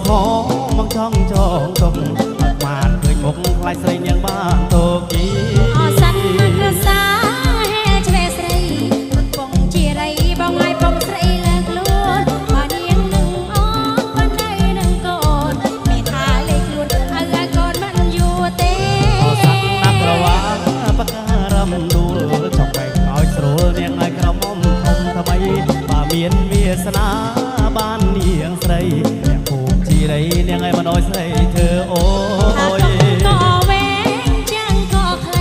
ทองมังช่องจองตมออกมาเคยหมกคลายใส่ยังบ้านโตกีสันมันกระสาแห่เฉลสไรปงจีไรบองไงปงใส่เลิกล้วนมาเดียงหนึ่งอ้อนวันใดหนึ่งก่อนมีทาเล็กล้วนอาการก่อนมันอยู่เต้สักนักระวังปากการำดูจอกไปคอยสโลเนียงไงกระม่อมทมทำไมป่าเมียนเวียสนาบ้านเนียงใส่เนี่ยผูกจีไรเนียงไงมาน้อยใส่เธอโอ้ยก็แหวงจังก็ใคร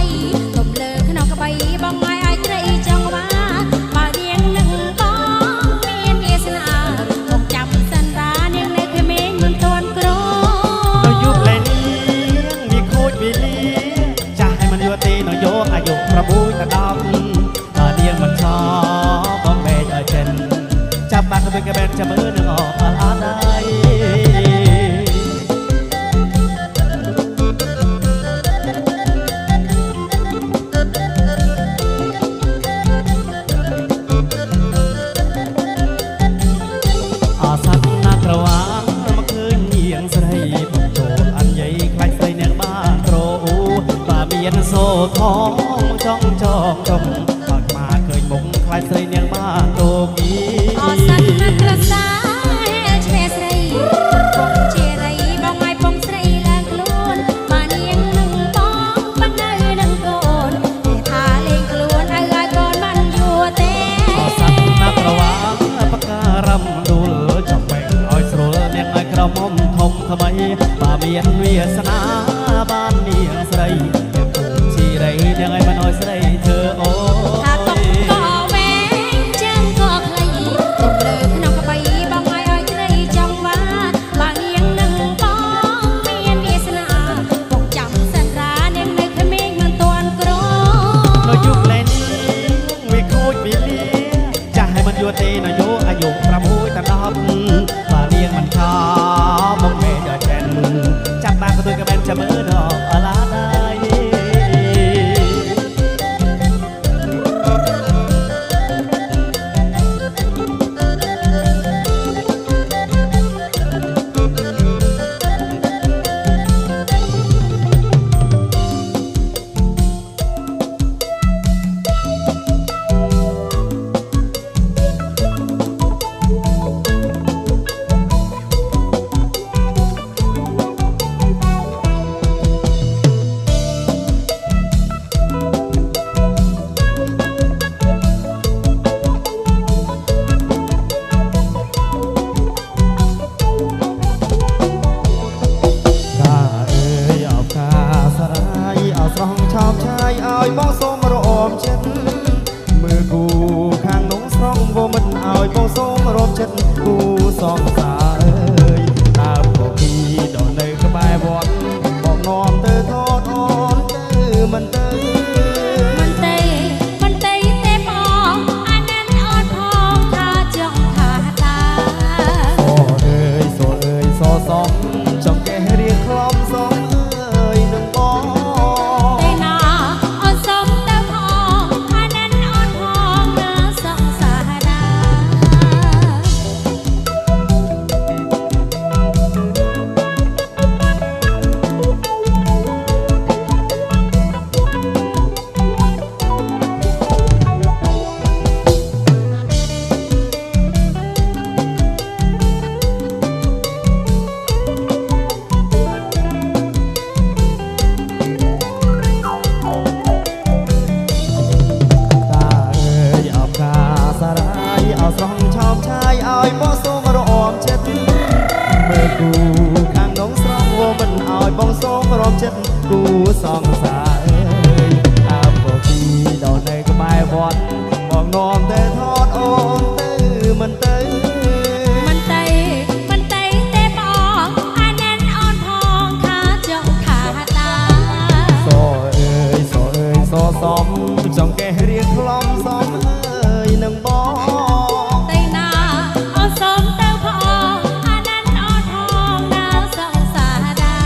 ตบเลิกขนมกระใบบองไงไอ้ใจจังว่ามาเดียงหนึ่งบ้องเมียนเยสนาตกจำสันดาเนียงเลยคือเมงมันตอนกรอเรายุคไรนี้มีโคตรวิลีจะให้มันยัวตีน้อยโยกอายุประบุยตะดำตาเดียงมันชอบบ้องแม่เจนจับปากก็เป็นกระเบนจะมือหนึ่งออกมาได้ โซ่ทองจ้องจองจมปากมาเคยมุงคลายใส่เนียงบ้านโตกีสันนักรักษาเชสไรปงเจไรบองไงปงใส่เลิกล้วนมาเนียงหนึ่งบ้องปันได้หนึ่งก่อนแต่ทาเล็กล้วนอาการก่อนมันอยู่เต้สันนักระวังปากการำดูจอกแบ่งอ้อยสโลเนียงไอ้กระม่อมทมทำไมป่าเมียนเวียสนาบ้านเนียงใส่ยังไงมาน้อยใส่เธอโอ้ถ้าตกก็แหวงจังก็ใครตกเลิกขนมกระใบบองไงอ้อยใจจังว่าบางเนียงหนึ่งบ้องเมียนเวียสนาปกจำสันราเนียงเลยคือเมฆมันตอนกรอเรายุคไรนี้มีโคตรวิลีจะให้มันยัวตีนะโยอายุประมุยตะดำป่าเนียงมันชอบมองเมย์เจนจับปากก็ตัวกระเบนจะมือดอกอะไรได้ชอบชายอ้อยบ้องโซมรอมเช็ดมือกูข้างน้องสร้องบ่มันอ้อยบ้องโซมรอมเช็ดกูสองสาเอ้ยตาพวกพี่ดอนเลยกระบายวอนบอกนอมเตอทอดอ่อนเตอมันเตอมันเตเตปองอันนั้นอ่อนพองถ้าจ้องขาตาโซ่เอ้ยโซ่เอ้ยโซ่สองจ้องแกเรียกคลอมสองเอ้ยหนึ่งบ้องกูสองสายอาพวกพี่ดอกในกระบายวอนมองนอมแต่ทอดอ่อนตื้อมันตื้อเตปองอันนั้นอ่อนพองขาจ้องขาตาโซ่เอ้ยโซ่เอ้ยโซ่ซ้อมจ้องแกเรียกคลอมซ้อมเอ้ยหนึ่งบ้องเตนาอ่อนซ้อมเตาพองอันนั้นอ่อนพองดาวสองสาดา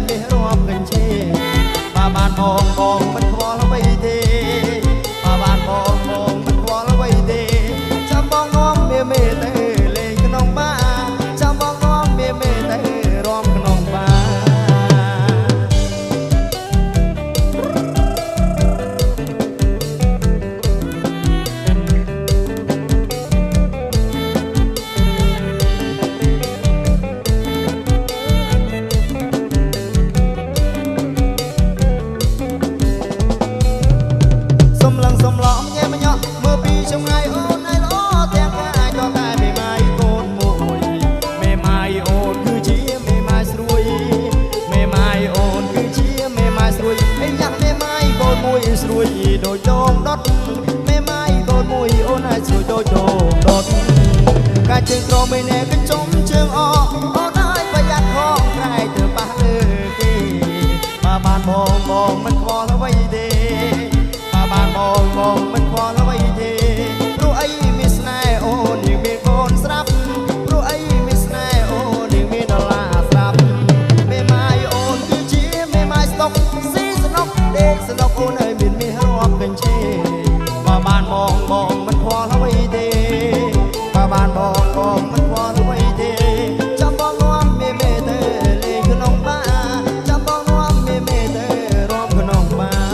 មានរាប់កញ្ជេបើបានបងមិនខ្វល់អ្វីទេបើបានបងមិនខ្វល់អ្វីទេចាំបងនាំមេទៅលេងក្នុងបារចាំបងនាំមេទៅរួមក្នុងបារ សំឡងញ៉ែមញ៉ក់មើលពីចម្ងាយអូនឯល្អទាំងកាយក៏តែមេម៉ាយកូនមួយមេម៉ាយអូនគឺជាមេម៉ាយស្រួយមេម៉ាយអូនគឺជាមេម៉ាយស្រួយអីញ៉ាក់មេម៉ាយកូនមួយស្រួយដូចដងដុតមេម៉ាយកូនមួយអូនអាចស្រួយដូចដងដុតកាជើងក្រមេណែកញ្ចុំជើងអអូនហើយប្រយ័ត្នផងក្រែងទៅប៉ះលើគេបើបានបងមិនខ្វល់អ្វីទេបានបងមិនខ្វល់អ្វីទេព្រោះអីមានស្នេហ៍អូនយើងមានកូនស្រាប់ព្រោះអីមានស្នេហ៍អូនយើងមានដុល្លារស្រាប់មេម៉ាយអូនគឺជាមេម៉ាយស្តុកស៊ីស្នុកដេកស្នុកអូនអើយមានរាប់កញ្ជេបើបានបងមិនខ្វល់អ្វីទេបើបានបងមិនខ្វល់អ្វីទេចាំបងនាំមេទៅលេងក្នុងបារចាំបងនាំមេទៅរួមក្នុងបារ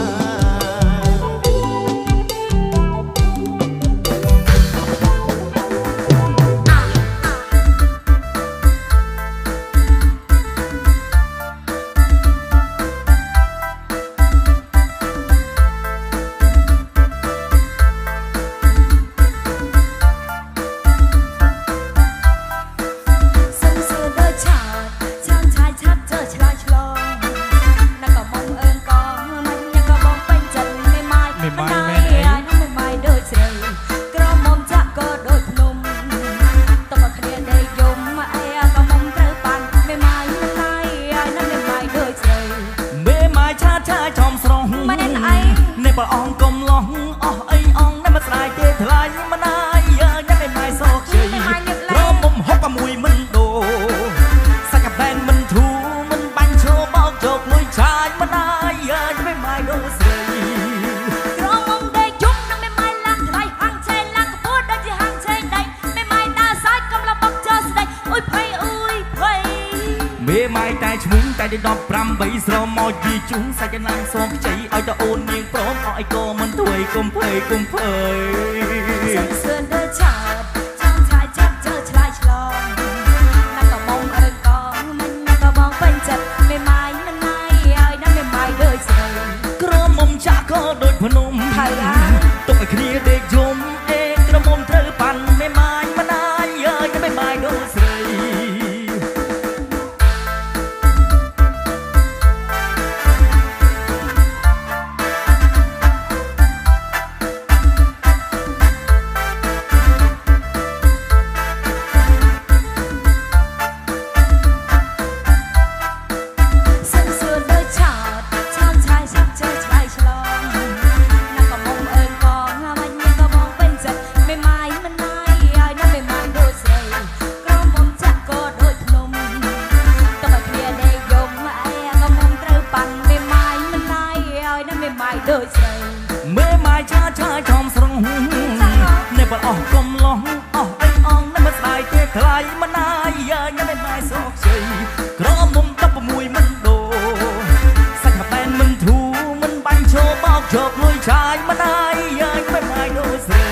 មេម៉ាយតែឈ្មោះតែដប់8ស្រមកជីជុំសាច់ណាងសូមខ្ចីឲ្យតអូននាងព្រមអោយក៏មិនទួយកុំភ័យសំសឿនដើឆាតចាំឆាយចាប់ជើឆ្លាយឆ្លងណាក៏មកអើកងមិនណាក៏បងពេញចិត្តមេម៉ាយមិនណាយឲ្យណាមេម៉ាយដូចស្រីក្រមុំចាក់ក៏ដូចភ្នំហើយទុកឲ្យគ្នាដេកយំអេក្រមុំត្រូវប៉ាន់មេម៉ាយមិនណាយឲ្យណាមេម៉ាយដូចស្រី មេម៉ាយឆាឆាចំស្រងនៅបលអស់កុំឡោះអស់អីអងនៅមិនស្ដាយទេថ្លៃមិនណាយញ៉ាំមេម៉ាយសោកជ័យក្រមុំ16មិនដូសាច់បែនមិនធូមិនបាញ់ឈោបោកជោគលុយឆាយមិនណាយញ៉ាំមេម៉ាយដូចស្រី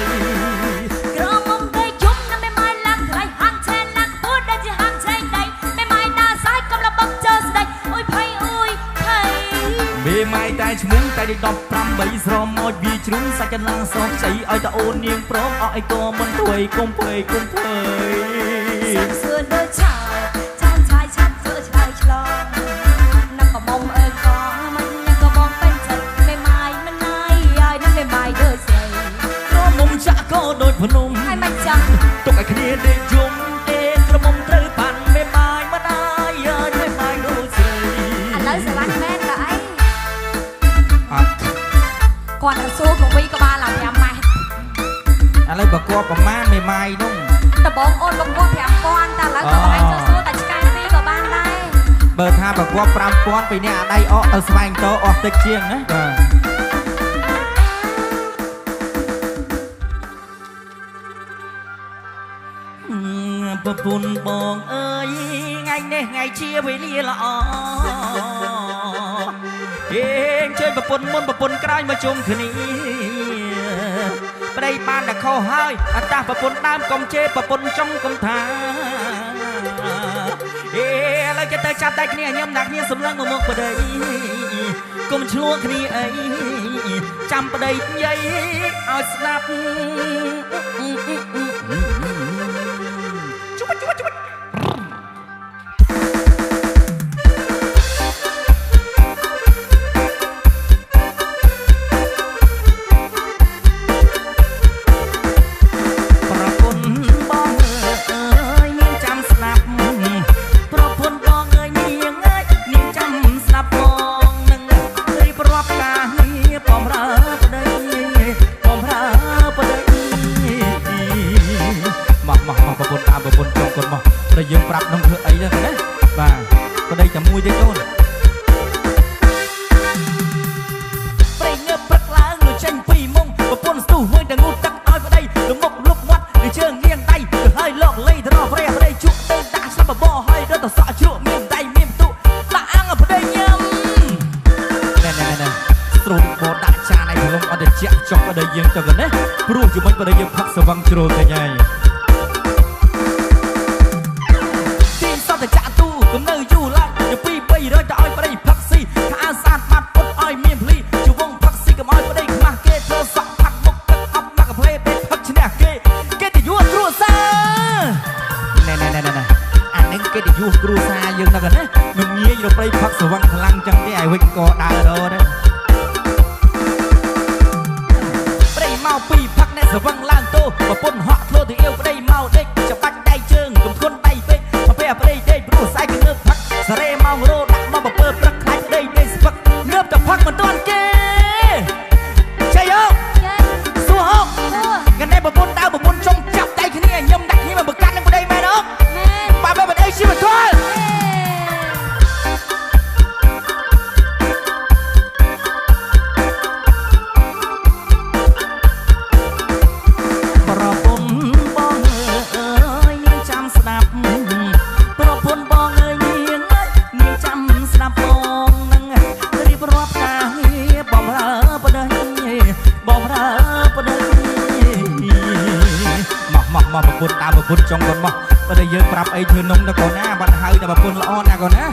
ក្រមុំតែជុំណាមេម៉ាយឡាក់ថ្លៃហាងឆែនឡាក់ពួតដែលជាហាងឆែនដៃមេម៉ាយដើរសាយកំឡបបជើស្ដេចអុយភ័យមេម៉ាយតែឈ្មោះតែដប់8ស្រមកវាជ្រុំសាច់ចន្លងសោកខ្ចីឲ្យតអូននាងព្រមអស់អីក៏មិនទួយកុំភ័យសំសឿនដើឆាចាំឆាយឆាប់ធ្វើឆ្លើយឆ្លងណាក៏មុំអើកងមិនណាក៏បងពេញចិត្តមេម៉ាយមិនណាយឲ្យណាមេម៉ាយដូចស្រីក្រមុំចាក់ក៏ដូចភ្នំហើយមិនចាំទុកឲ្យគ្នាដេកយំអេក្រមុំត្រូវប៉ាន់មេម៉ាយមិនណាយឲ្យមេម៉ាយដូចស្រីឥឡូវស្រឡាញ់មែនក៏អី គាត់ទៅសួរកវីក្បាលឡើង5ម៉ែត្រឥឡូវបើគាត់ប្រមាណមេម៉ាយនោះតបងអូនបងគាត់5000តែឥឡូវក៏បងឯងទៅសួរតែឆ្កែ2ក៏បានដែរ បើថាប្រកប5000ពីនេះអាដៃអកទៅស្វែងតអស់តិចជាងណាបាទប្រពន្ធបងអើយថ្ងៃនេះថ្ងៃជាវេលាល្អហេងជួយប្រពន្ធមុនប្រពន្ធក្រោយមកជុំគ្នាប្តីបានតែខុសហើយអត្តាប្រពន្ធដើមកុំជេរប្រពន្ធចុងកុំថាឥឡូវចិត្តទៅចាប់ដៃគ្នាញឹមដាក់គ្នាសម្លឹងមកមុខប្តីកុំឆ្លោះគ្នាអីចាំប្តីនិយាយឲ្យស្ដាប់ជុបយើងប្រាប់នំធ្វើអីហ្នឹងណាបាទប្តីតែមួយទេកូនប្តីងើបព្រឹកឡើងលុយចេញពីមុងប្រពន្ធស្ទុះមួយតែងូតទឹកឲ្យប្តីលមុខលុកមាត់លើជើងលៀងដៃទៅឲ្យលោកលៃទៅរកព្រះប្តីជក់ទៅដាក់ស្លាប់បបោឲ្យរត់ទៅសក់ជ្រក់មានដៃមានបន្ទុដាក់អាំងឲ្យប្តីញ៉ាំណែស្រូបបោដាក់ចានឲ្យប្រឡងអត់ទៅជាក់ចុកប្តីយើងទៅកណេះព្រោះជាមួយប្តីយើងផឹកស្វឹងជ្រុលទៅហើយតែចាក់ទូកុំនៅយូរឡើយយកពី300ទៅឲ្យប្តីផឹកស៊ីខោស្អាតបាត់ពុតឲ្យមានភ្លីជវងផឹកស៊ីកុំឲ្យប្តីខ្មាស់គេធ្វើសក់ផាត់មុខទឹកអប់មកកាផ្លេពេលផឹកឈ្នះគេទៅយួរគ្រួសារណែអានេះគេទៅយួរគ្រួសារយើងហ្នឹងណាមិនងាយរកប្តីផឹកស្វឹងខ្លាំងចឹងទេឲ្យវិចក៏ដើររដែរប្តីមកពីផឹកអ្នកស្វឹងឡើងតោប្រពន្ធហក់ធ្លោទៅអៀវប្តីមកដេកច្បាច់ដៃជើងកុំធន់ដៃពេកប្តីដេកព្រោះស្អែកគឺងើបផឹកសារ៉េមករោដាក់មកបពើព្រឹកខ្លាច់ប្តីដេកស្ពឹកងើបតែផឹកមិនទាន់គេចៃអូសួរហកថ្ងៃនេះប្រពន្ធដើរប្រពន្ធចុងចាប់ដៃគ្នាញឹមដាក់គ្នាមកបង្កាត់នឹងប្តីមែនអត់បាទប្តីជីវិតធល់មកប្រពន្ធតាមប្រពន្ធចុងកូនមកបើតែយើងប្រាប់អីធ្វើនំទៅកូនណាបាត់ហើយតែប្រពន្ធល្អណាកូនណា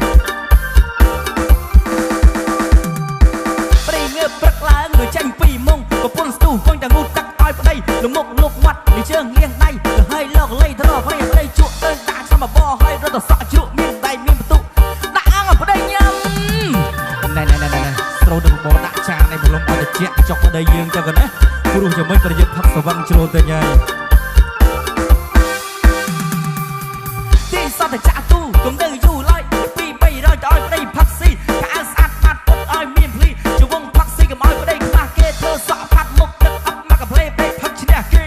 ប្តីងើបព្រឹកឡើងលុយចេញពីមុងប្រពន្ធស្ទុះគង់តែងូតទឹកឲ្យប្តីលមុខលុកមាត់លីជើងលៀងដៃទៅឲ្យលោកលៃទៅរកព្រះប្តីជក់ទៅដាក់ស្មាបបោឲ្យរត់ទៅសក់ជ្រក់មានដៃមានបន្ទុដាក់អាំងឲ្យប្តីញ៉ាំណែស្រូវទៅបបោដាក់ចានឲ្យប្រឡងអត់ទៅជាក់ចុកប្តីយើងទៅកូនណាព្រោះយ៉ាងម៉េចប្រយុទ្ធផឹកស្វឹងជ្រុលទៅញ៉ៃសតចាក់ទូកុំទៅយូរឡើយពី300ទៅឲ្យប្តីផឹកស៊ីខោស្អាតបាត់ពុតឲ្យមានភ្លីជវងផឹកស៊ីកុំឲ្យប្តីខ្មាស់គេធ្វើសក់ផាត់មុខទឹកអប់មកកាផ្លេពេលផឹកឈ្នះគេ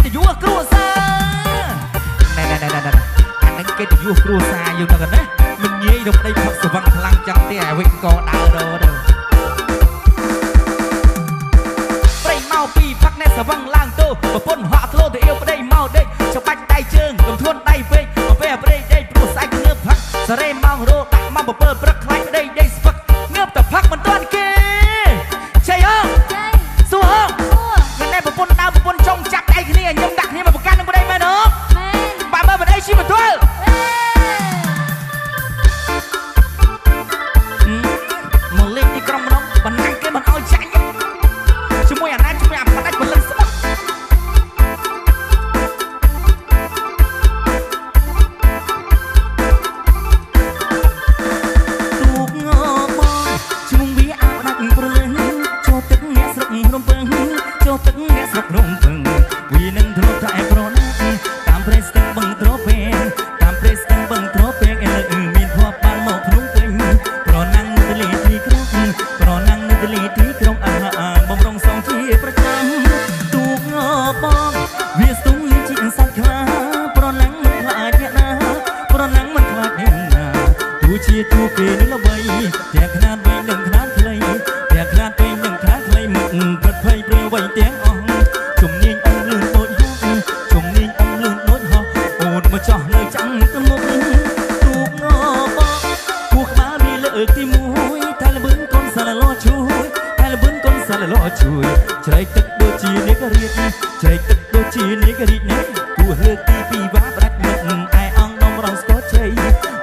ទៅយួរគ្រួសារណែអានឹងគេទៅយួរគ្រួសារយើងហ្នឹងណាមិនងាយរកប្តីផឹកស្វឹងខ្លាំងចឹងទេឲ្យវិញក៏ដើរទៅប្តីមកពីផឹកអ្នកស្វឹងឡើងទៅប្រពន្ធហក់ធ្លោទៅអៀវប្តីមកដេកច្បាច់ដៃជើងកុំធន់ដៃពេកពេលប្តីដេកព្រោះស្អែកងើបផឹកសារ៉េមករោដាក់មកបពើព្រឹកខ្លាច់ប្តីដេកស្ពឹកងើបតែផឹកមិនទាន់គេចៃអូសួរថ្ងៃនេះប្រពន្ធដើរប្រពន្ធចុងចាប់ដៃគ្នាញឹមដាក់គ្នាមកបង្កាន់នឹងប្តីមែនអត់បាទបើប្តីជីវិតទល់មកលេង ច្រែកទឹកដូចជានាគរាជច្រែកទឹកដូចជានាគរាជណាគួរលើកទីពីវ៉ាផ្ដាច់មិត្តឯអង្គនំរងស្គរជ័យ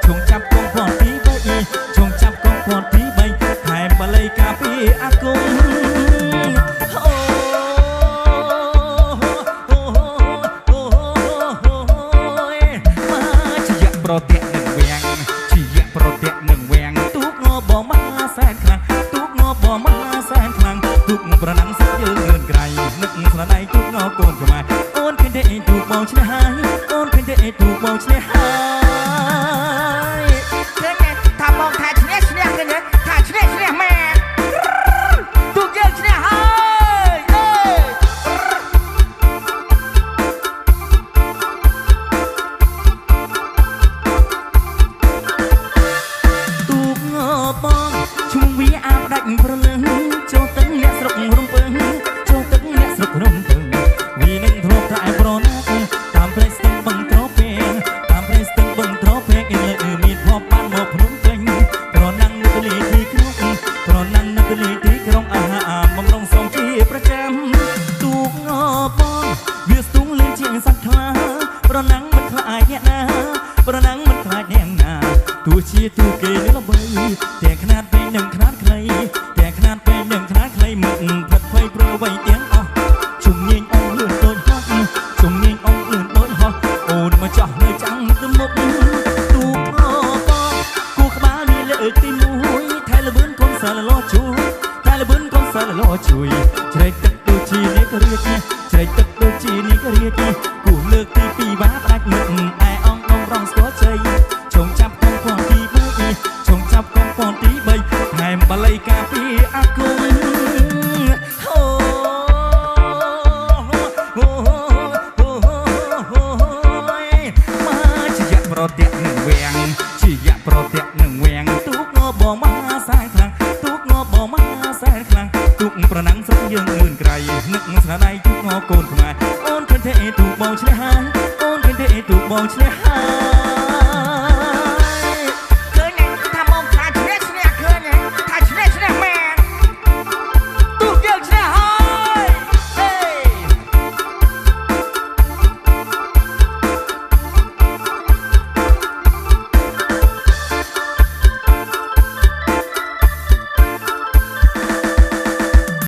ឈងចាប់កងផនទី3ឈងចាប់កងផនទី3ខែបល័យកាពីអាគមប្រទះនឹងវាំងជាយៈប្រទះនឹងវាំងទូកងបងមហាសែនខ្លាំងទូកងបងមហាសែនខ្លាំងទូកប្រណាំងសិតយើងលឿនក្រៃនឹកស្នាដៃទូកងកូនខ្មែរអូនឃើញទេទូកបងឈ្នះហើយអូនឃើញទេទូកបងឈ្នះហើយឃើញទេថាបងថាឈ្នះឈ្នះឃើញទេថាឈ្នះឈ្នះម៉ែទូកយើងឈ្នះហើយបងឈ្មោះវាអាប់ដាច់ប្រលឹងចូលទឹកអ្នកស្រុករំពឹងចូលទឹកអ្នកស្រុករំពឹងវានឹងធ្លាប់តែប្រណាក់តាមព្រៃស្ទឹងបឹងត្រពេងតាមព្រៃស្ទឹងបឹងត្រពេងលើមានភពបានមកភ្នំពេញប្រណាំងនៅទលេទីក្រុងប្រណាំងនៅទលេទីក្រុងអាហាបំរុងសំជាប្រចាំទូកបងវាស្ទង់លឿនជាងសត្វខ្លាប្រណាំងមិនខ្លាចអ្នកណាប្រណាំងមិនខ្លាចអ្នកណាទោះជាទូគេនឹងល្បីទាំងខ្នាតពេញនិងខ្នាតខ្លីទាំងខ្នាតពេញនិងខ្នាតខ្លីមិនផិតភ័យព្រោះអ្វីទាំងអស់ជំនាញអងលឿនដូចហោះជំនាញអងលឿនដូចហោះអូនមកចោះនៅចាំងទៅមុខទូកបងគូក្បាលនេះលើកទី1ថែលបឿនកូនសាឡឡោជួយថែលបឿនកូនសាឡឡោជួយច្រែកទឹកដូចជានាគរាជច្រែកទឹកដូចជានាគរាជគូលើកទី2វ៉ាផ្ដាច់មិត្តឯអង្គនំរងស្គរជ័យឈងចាប់កងផនទី3ឈងចាប់កងផនទី3ថែមបល័យកាពីអាគមជាយៈប្រទះនឹងវាំងជាយៈប្រទះនឹងវាំងទូកងបងមហាសែនខ្លាំងទូកងបងមហាសែនខ្លាំងទូកប្រណាំងស្រុកយើងលឿនក្រៃនឹកស្នាដៃទូកងកូនខ្មែរអូនឃើញទេទូកបងឈ្នះហើយអូនឃើញទេទូកបងឈ្នះហើយ